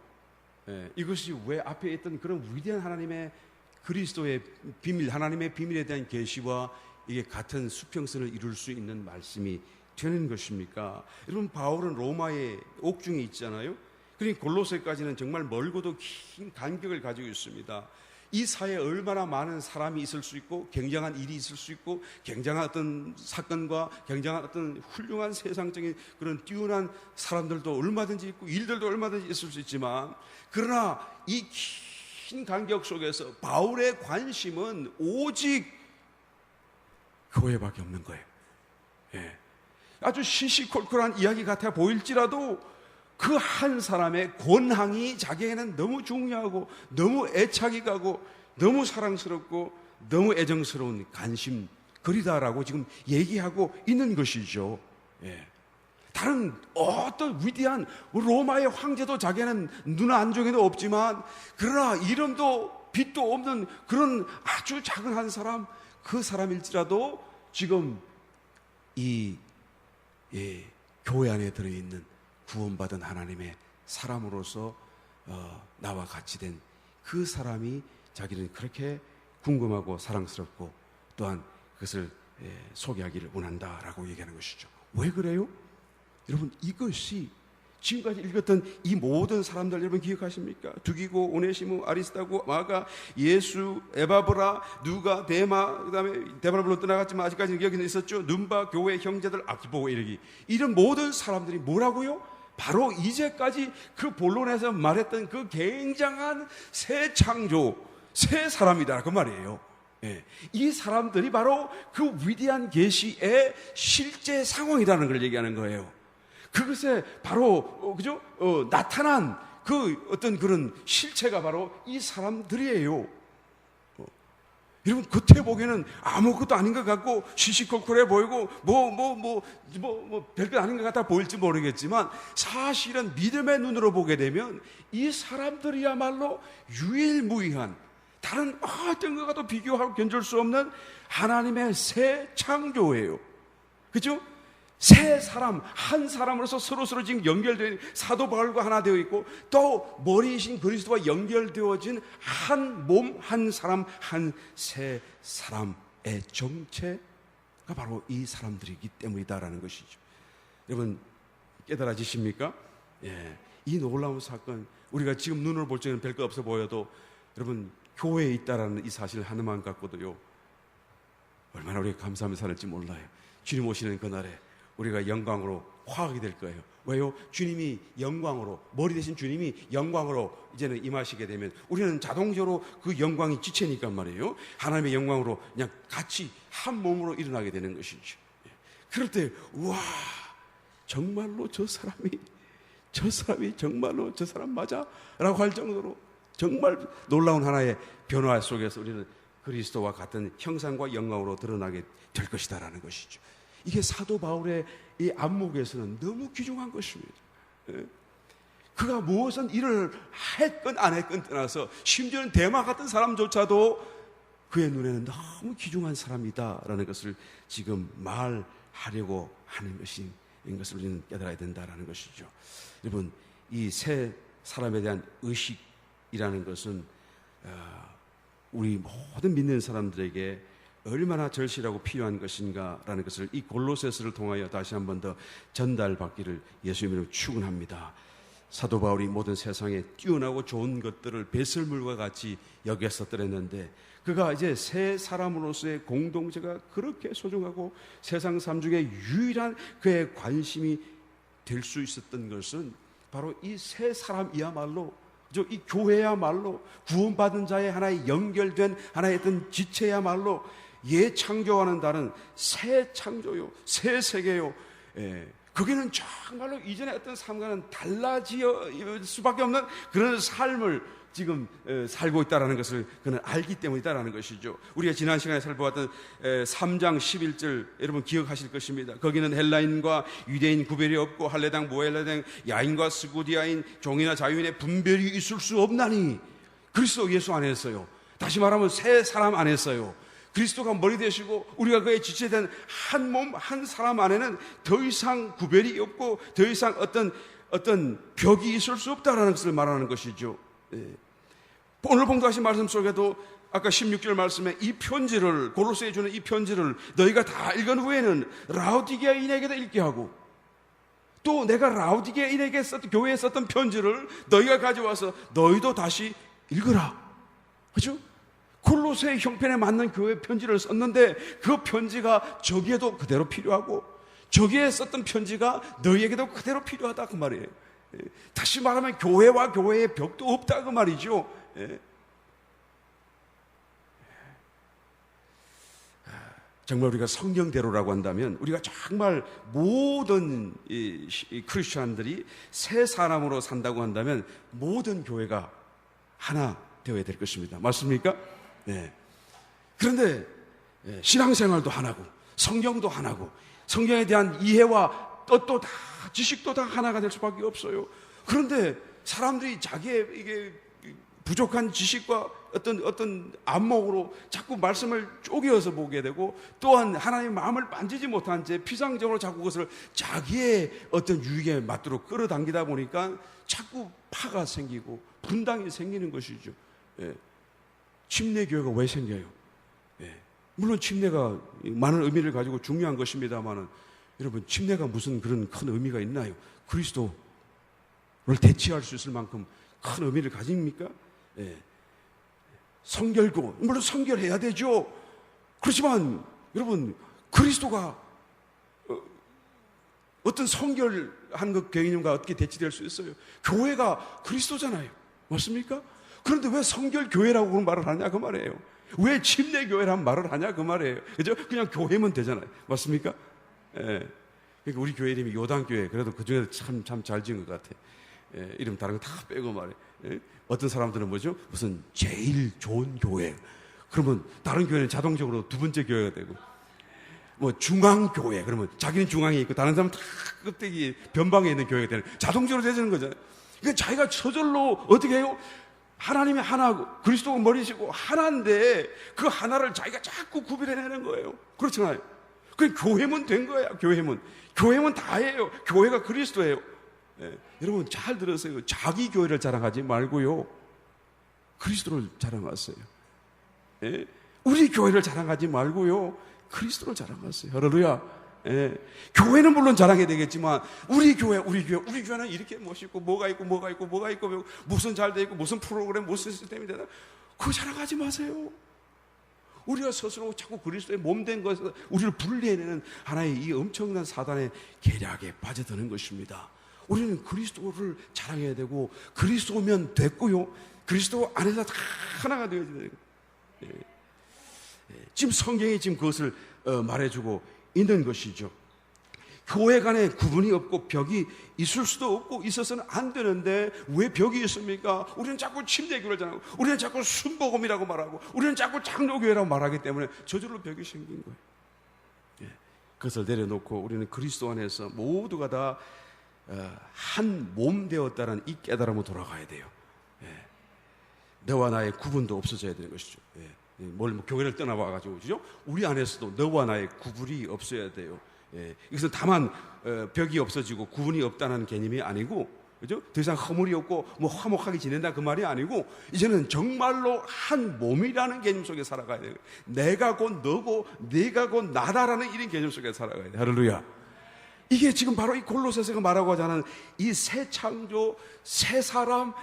이것이 왜 앞에 있던 그런 위대한 하나님의 그리스도의 비밀, 하나님의 비밀에 대한 계시와 이게 같은 수평선을 이룰 수 있는 말씀이 되는 것입니까? 여러분, 바울은 로마의 옥중에 있잖아요. 그러니 골로새까지는 정말 멀고도 긴 간격을 가지고 있습니다. 이 사회에 얼마나 많은 사람이 있을 수 있고 굉장한 일이 있을 수 있고 굉장한 어떤 사건과 굉장한 어떤 훌륭한 세상적인 그런 뛰어난 사람들도 얼마든지 있고 일들도 얼마든지 있을 수 있지만, 그러나 이 긴 간격 속에서 바울의 관심은 오직 교회밖에 없는 거예요. 예. 아주 시시콜콜한 이야기 같아 보일지라도 그 한 사람의 권항이 자기에게는 너무 중요하고 너무 애착이 가고 너무 사랑스럽고 너무 애정스러운 관심거리다라고 지금 얘기하고 있는 것이죠. 예. 다른 어떤 위대한 로마의 황제도 자기는 눈 안쪽에도 없지만, 그러나 이름도 빛도 없는 그런 아주 작은 한 사람, 그 사람일지라도 지금 이 교회 안에 들어있는 구원받은 하나님의 사람으로서 나와 같이 된 그 사람이 자기는 그렇게 궁금하고 사랑스럽고 또한 그것을 소개하기를 원한다라고 얘기하는 것이죠. 왜 그래요? 여러분, 이것이 지금까지 읽었던 이 모든 사람들 여러분 기억하십니까? 두기고, 오네시모, 아리스타고, 마가, 예수, 에바브라, 누가, 데마, 그다음에 데마는 물론 떠나갔지만 아직까지 여기는 있었죠. 눈바, 교회 형제들, 아키보, 이르기, 이런 모든 사람들이 뭐라고요? 바로 이제까지 그 본론에서 말했던 그 굉장한 새 창조, 새 사람이다 그 말이에요. 예. 이 사람들이 바로 그 위대한 계시의 실제 상황이라는 걸 얘기하는 거예요. 그것에 바로 그죠? 나타난 그 어떤 그런 실체가 바로 이 사람들이에요. 여러분, 겉에 보기에는 아무것도 아닌 것 같고 시시콜콜해 보이고 별것 아닌 것 같아 보일지 모르겠지만, 사실은 믿음의 눈으로 보게 되면 이 사람들이야말로 유일무이한, 다른 어떤 것과도 비교하고 견줄 수 없는 하나님의 새 창조예요. 그렇죠? 새 사람, 한 사람으로서 서로서로 지금 연결되어 있는 사도 바울과 하나 되어 있고, 또 머리이신 그리스도와 연결되어진 한 몸, 한 사람, 한 새 사람의 정체가 바로 이 사람들이기 때문이다라는 것이죠. 여러분, 깨달아지십니까? 예, 이 놀라운 사건, 우리가 지금 눈으로 볼 적에는 별거 없어 보여도 여러분, 교회에 있다라는 이 사실 하나만 갖고도요, 얼마나 우리가 감사하며 살을지 몰라요. 주님 오시는 그날에 우리가 영광으로 화하게 될 거예요. 왜요? 주님이 영광으로, 머리 대신 주님이 영광으로 이제는 임하시게 되면 우리는 자동적으로 그 영광이 지체니까 말이에요. 하나님의 영광으로 그냥 같이 한 몸으로 일어나게 되는 것이죠. 그럴 때, 와, 정말로 저 사람이 정말로 저 사람 맞아? 라고 할 정도로 정말 놀라운 하나의 변화 속에서 우리는 그리스도와 같은 형상과 영광으로 드러나게 될 것이다라는 것이죠. 이게 사도 바울의 이 안목에서는 너무 귀중한 것입니다. 그가 무엇은 일을 했건 안 했건 떠나서 심지어는 대마 같은 사람조차도 그의 눈에는 너무 귀중한 사람이다라는 것을 지금 말하려고 하는 것인 것을 우리는 깨달아야 된다라는 것이죠. 여러분, 이 새 사람에 대한 의식이라는 것은 우리 모든 믿는 사람들에게 얼마나 절실하고 필요한 것인가라는 것을 이 골로새서를 통하여 다시 한 번 더 전달받기를 예수님으로 축원합니다. 사도 바울이 모든 세상에 뛰어나고 좋은 것들을 배설물과 같이 여겼었더랬는데, 그가 이제 새 사람으로서의 공동체가 그렇게 소중하고 세상 삶 중에 유일한 그의 관심이 될 수 있었던 것은 바로 이 새 사람이야말로, 이 교회야말로 구원받은 자의 하나의 연결된 하나의 어떤 지체야말로 예창조와는 다른 새 창조요, 새 세계요. 거기는 정말로 이전의 어떤 삶과는 달라질 수밖에 없는 그런 삶을 지금 살고 있다는 것을 그는 알기 때문이다라는 것이죠. 우리가 지난 시간에 살펴봤던 3장 11절 여러분 기억하실 것입니다. 거기는 헬라인과 유대인 구별이 없고 할례당 모헬라당 야인과 스구디아인 종이나 자유인의 분별이 있을 수 없나니, 그리스도 예수 안에서요. 다시 말하면 새 사람 안에서요. 그리스도가 머리 되시고 우리가 그의 지체된 한 몸, 한 사람 안에는 더 이상 구별이 없고 더 이상 어떤 벽이 있을 수 없다라는 것을 말하는 것이죠. 오늘 봉독하신 말씀 속에도 아까 16절 말씀에 이 편지를, 골로새에 주는 이 편지를 너희가 다 읽은 후에는 라오디게아인에게도 읽게 하고, 또 내가 라오디게아인에게 교회에 썼던 편지를 너희가 가져와서 너희도 다시 읽으라. 그렇죠? 골로새 형편에 맞는 교회 편지를 썼는데 그 편지가 저기에도 그대로 필요하고 저기에 썼던 편지가 너희에게도 그대로 필요하다 그 말이에요. 다시 말하면 교회와 교회의 벽도 없다 그 말이죠. 정말 우리가 성경대로라고 한다면 우리가 정말 모든 이 크리스천들이 새 사람으로 산다고 한다면 모든 교회가 하나 되어야 될 것입니다. 맞습니까? 네. 그런데 신앙생활도 하나고 성경도 하나고 성경에 대한 이해와 뜻도 다 지식도 다 하나가 될 수밖에 없어요. 그런데 사람들이 자기의 이게 부족한 지식과 어떤 안목으로 자꾸 말씀을 쪼개어서 보게 되고 또한 하나님의 마음을 만지지 못한 채 피상적으로 자꾸 그것을 자기의 어떤 유익에 맞도록 끌어당기다 보니까 자꾸 파가 생기고 분당이 생기는 것이죠. 침례교회가 왜 생겨요? 물론 침례가 많은 의미를 가지고 중요한 것입니다만 여러분 침례가 무슨 그런 큰 의미가 있나요? 그리스도를 대체할 수 있을 만큼 큰 의미를 가집니까? 성결고 물론 성결해야 되죠. 그렇지만 여러분 그리스도가 어떤 성결한 그 개념과 어떻게 대치될 수 있어요? 교회가 그리스도잖아요. 맞습니까? 그런데 왜 성결교회라고 말을 하냐 그 말이에요. 왜 침례교회라는 말을 하냐 그 말이에요. 그죠? 그냥 교회면 되잖아요. 맞습니까? 그러니까 우리 교회 이름이 요단교회. 그래도 그 중에서 참 잘 지은 것 같아. 이름 다른 거 다 빼고 말이에요. 어떤 사람들은 뭐죠? 무슨 제일 좋은 교회. 그러면 다른 교회는 자동적으로 두 번째 교회가 되고, 뭐 중앙교회. 그러면 자기는 중앙에 있고 다른 사람은 다 껍데기 변방에 있는 교회가 되는 자동적으로 되는 거잖아요. 그러니까 자기가 저절로 어떻게 해요? 하나님이 하나고 그리스도가 머리시고 하나인데 그 하나를 자기가 자꾸 구별해내는 거예요. 그렇잖아요. 그 교회면 된 거야. 교회면 다예요. 교회가 그리스도예요. 여러분 잘 들으세요. 자기 교회를 자랑하지 말고요. 그리스도를 자랑하세요. 우리 교회를 자랑하지 말고요. 그리스도를 자랑하세요. 할렐루야. 교회는 물론 자랑해야 되겠지만 우리 교회는 이렇게 멋있고 뭐가 있고 무슨 잘 돼 있고 무슨 프로그램 무슨 시스템이 되나 그거 자랑하지 마세요. 우리가 스스로 자꾸 그리스도의 몸된 것에서 우리를 분리해내는 하나의 이 엄청난 사단의 계략에 빠져드는 것입니다. 우리는 그리스도를 자랑해야 되고 그리스도면 됐고요. 그리스도 안에서 다 하나가 되어야 되는 거예요. 지금 성경이 지금 그것을 말해주고 있는 것이죠. 교회 간에 구분이 없고 벽이 있을 수도 없고 있어서는 안 되는데 왜 벽이 있습니까? 우리는 자꾸 침례교회를 자랑하고 우리는 자꾸 순복음이라고 말하고 우리는 자꾸 장로교회라고 말하기 때문에 저절로 벽이 생긴 거예요. 그것을 내려놓고 우리는 그리스도 안에서 모두가 다 한 몸 되었다는 이 깨달음으로 돌아가야 돼요. 너와 나의 구분도 없어져야 되는 것이죠. 뭐 교회를 떠나와가지고, 그죠? 우리 안에서도 너와 나의 구분이 없어야 돼요. 이것은 다만, 벽이 없어지고 구분이 없다는 개념이 아니고, 그죠? 더 이상 허물이 없고, 뭐 화목하게 지낸다 그 말이 아니고, 이제는 정말로 한 몸이라는 개념 속에 살아가야 돼요. 내가 곧 너고, 네가 곧 나다라는 이런 개념 속에 살아가야 돼요. 할렐루야. 이게 지금 바로 이 골로새서가 말하고자 하는 이 새 창조, 새 사람,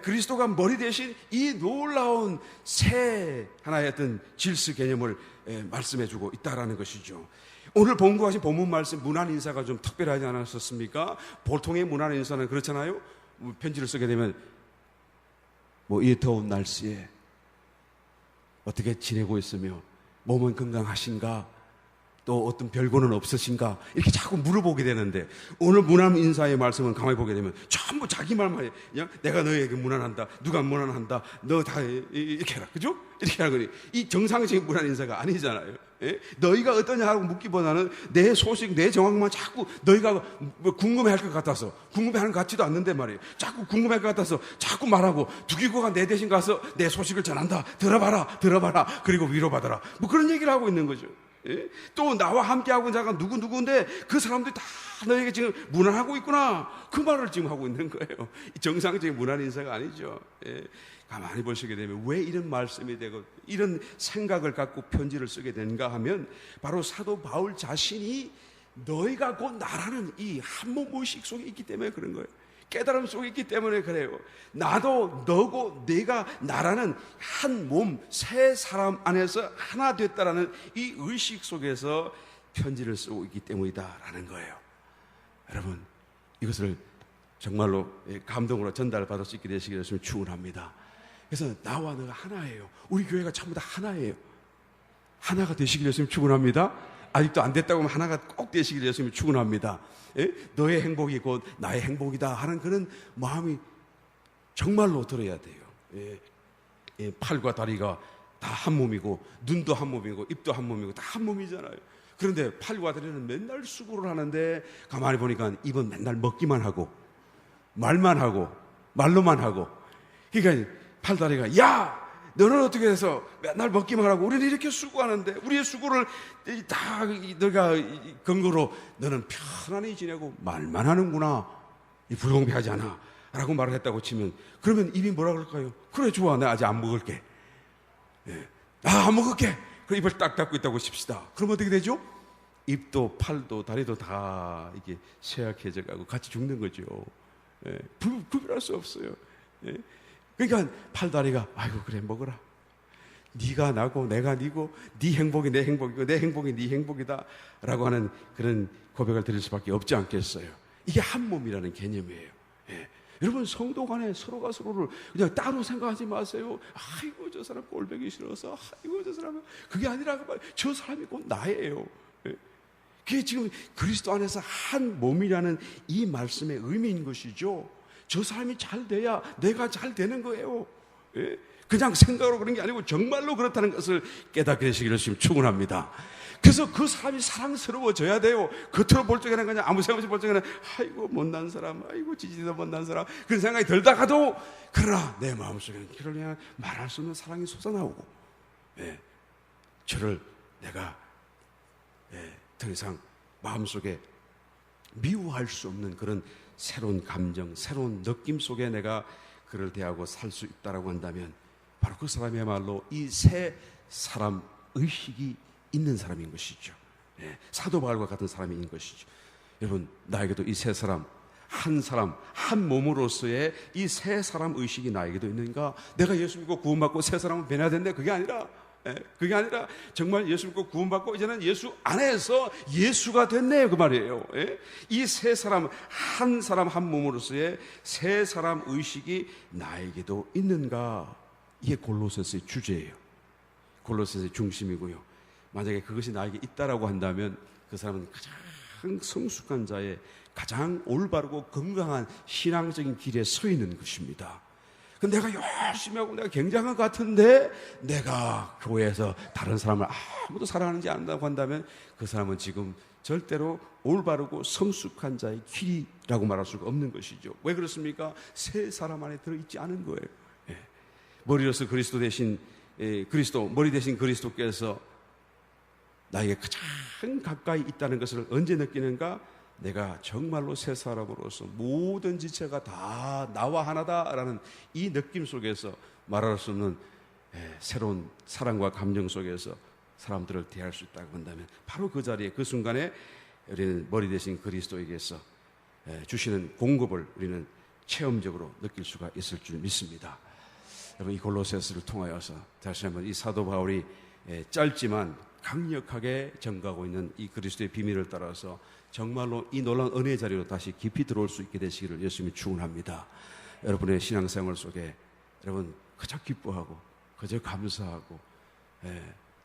그리스도가 머리 대신 이 놀라운 새 하나의 어떤 질서 개념을 말씀해주고 있다라는 것이죠. 오늘 본구하신 본문 말씀 문안 인사가 좀 특별하지 않았었습니까? 보통의 문안 인사는 그렇잖아요. 편지를 쓰게 되면 뭐 이 더운 날씨에 어떻게 지내고 있으며 몸은 건강하신가? 또 어떤 별거는 없으신가? 이렇게 자꾸 물어보게 되는데 오늘 문안 인사의 말씀은 가만히 보게 되면 전부 자기 말만 해요. 그냥 내가 너에게 문안한다. 누가 문안한다. 너 다 이렇게 해라. 그죠? 이렇게 하거니 이 정상적인 문안 인사가 아니잖아요. 너희가 어떠냐 하고 묻기보다는 내 소식, 내 정황만 자꾸 너희가 궁금해할 것 같아서 궁금해하는 것 같지도 않는데 말이에요. 자꾸 궁금해할 것 같아서 자꾸 말하고 두기고가 내 대신 가서 내 소식을 전한다. 들어봐라. 그리고 위로받아라. 뭐 그런 얘기를 하고 있는 거죠. 또 나와 함께하고 있는 자가 누구인데 그 사람들이 다 너에게 지금 문안하고 있구나 그 말을 지금 하고 있는 거예요. 정상적인 문안 인사가 아니죠. 가만히 보시게 되면 왜 이런 말씀이 되고 이런 생각을 갖고 편지를 쓰게 되는가 하면 바로 사도 바울 자신이 너희가 곧 나라는 이 한 몸 의식 속에 있기 때문에 그런 거예요. 깨달음 속에 있기 때문에 그래요. 나도 너고 내가 나라는 한 몸, 새 사람 안에서 하나 됐다라는 이 의식 속에서 편지를 쓰고 있기 때문이다라는 거예요. 여러분, 이것을 정말로 감동으로 전달받을 수 있게 되시기를 축원합니다. 그래서 나와 너가 하나예요. 우리 교회가 전부 다 하나예요. 하나가 되시기를 축원합니다. 아직도 안 됐다고 하면 하나가 꼭 되시기를 축원합니다. 너의 행복이 곧 나의 행복이다 하는 그런 마음이 정말로 들어야 돼요. 팔과 다리가 다 한 몸이고, 눈도 한 몸이고, 입도 한 몸이고, 다 한 몸이잖아요. 그런데 팔과 다리는 맨날 수고를 하는데 가만히 보니까 입은 맨날 먹기만 하고 말만 하고 말로만 하고. 그러니까 팔다리가 야 너는 어떻게 해서 맨날 먹기만 하고 우리는 이렇게 수고하는데 우리의 수고를 다 너가 근거로 너는 편안히 지내고 말만 하는구나, 불공평하지 않아 라고 말을 했다고 치면, 그러면 입이 뭐라 그럴까요? 그래 좋아, 내가 아직 안 먹을게. 안 먹을게. 그 입을 딱 닫고 있다고 칩시다. 그럼 어떻게 되죠? 입도 팔도 다리도 다 이게 쇠약해져 가고 같이 죽는 거죠. 구별할 수 없어요. 그러니까 팔다리가 아이고 그래 먹어라. 네가 나고 내가 네고, 네 행복이 내 행복이고 내 행복이 네 행복이다 라고 하는 그런 고백을 드릴 수밖에 없지 않겠어요. 이게 한 몸이라는 개념이에요. 여러분, 성도 간에 서로가 서로를 그냥 따로 생각하지 마세요. 아이고 저 사람 꼴보기 싫어서, 아이고 저 사람은, 그게 아니라 저 사람이 곧 나예요. 그게 지금 그리스도 안에서 한 몸이라는 이 말씀의 의미인 것이죠. 저 사람이 잘 돼야 내가 잘 되는 거예요. 그냥 생각으로 그런 게 아니고 정말로 그렇다는 것을 깨닫게 되시기를 지금 축원합니다. 그래서 그 사람이 사랑스러워져야 돼요. 겉으로 볼 적에는 그냥 아무 생각 없이 볼 적에는 아이고 못난 사람, 아이고 지지도 못난 사람, 그런 생각이 들다가도, 그러나 내 마음속에는 그를 그냥 말할 수 없는 사랑이 솟아나오고, 저를 내가 더 이상 마음속에 미워할 수 없는 그런 새로운 감정, 새로운 느낌 속에 내가 그를 대하고 살 수 있다라고 한다면, 바로 그 사람이야말로 이 새 사람 의식이 있는 사람인 것이죠. 사도 바울과 같은 사람이 있는 것이죠. 여러분, 나에게도 이 새 사람, 한 몸으로서의 이 새 사람 의식이 나에게도 있는가? 내가 예수 믿고 구원받고 새 사람은 변해야 되는데 그게 아니라 정말 예수 믿고 구원받고 이제는 예수 안에서 예수가 됐네요, 그 말이에요. 이 새 사람 한 몸으로서의 새 사람 의식이 나에게도 있는가? 이게 골로새서의 주제예요. 골로새서의 중심이고요. 만약에 그것이 나에게 있다라고 한다면 그 사람은 가장 성숙한 자의 가장 올바르고 건강한 신앙적인 길에 서 있는 것입니다. 내가 열심히 하고 내가 굉장한 것 같은데 내가 교회에서 다른 사람을 아무도 사랑하는지 않는다고 한다면 그 사람은 지금 절대로 올바르고 성숙한 자의 길이라고 말할 수가 없는 것이죠. 왜 그렇습니까? 새 사람 안에 들어있지 않은 거예요. 머리로서 그리스도 대신 머리 대신 그리스도께서 나에게 가장 가까이 있다는 것을 언제 느끼는가? 내가 정말로 새 사람으로서 모든 지체가 다 나와 하나다라는 이 느낌 속에서 말할 수 없는 새로운 사랑과 감정 속에서 사람들을 대할 수 있다고 한다면, 바로 그 자리에 그 순간에 우리는 머리 대신 그리스도에게서 주시는 공급을 우리는 체험적으로 느낄 수가 있을 줄 믿습니다. 여러분, 이 골로새서를 통하여서 다시 한번 이 사도 바울이 짧지만 강력하게 전가하고 있는 이 그리스도의 비밀을 따라서 정말로 이 놀라운 은혜의 자리로 다시 깊이 들어올 수 있게 되시기를 예수님이 축원합니다. 여러분의 신앙생활 속에 여러분 그저 기뻐하고 그저 감사하고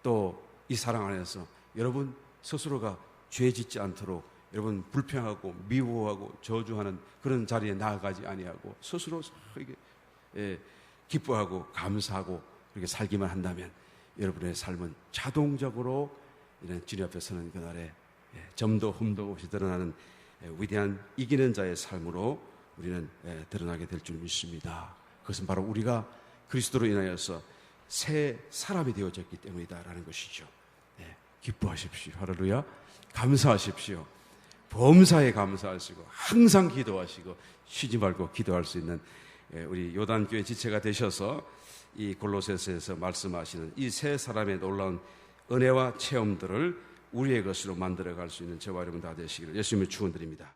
또 이 사랑 안에서 여러분 스스로가 죄 짓지 않도록 여러분 불평하고 미워하고 저주하는 그런 자리에 나아가지 아니하고 스스로 이렇게 기뻐하고 감사하고 그렇게 살기만 한다면 여러분의 삶은 자동적으로 이런 주님 앞에 서는 그날에 점도 흠도 없이 드러나는 위대한 이기는 자의 삶으로 우리는 드러나게 될 줄 믿습니다. 그것은 바로 우리가 그리스도로 인하여서 새 사람이 되어졌기 때문이다라는 것이죠. 기뻐하십시오. 할렐루야. 감사하십시오. 범사에 감사하시고 항상 기도하시고 쉬지 말고 기도할 수 있는 우리 요단교회 지체가 되셔서 이 골로새서에서 말씀하시는 이 새 사람의 놀라운 은혜와 체험들을 우리의 것으로 만들어갈 수 있는 저와 여러분 다 되시기를 예수님을 축원드립니다.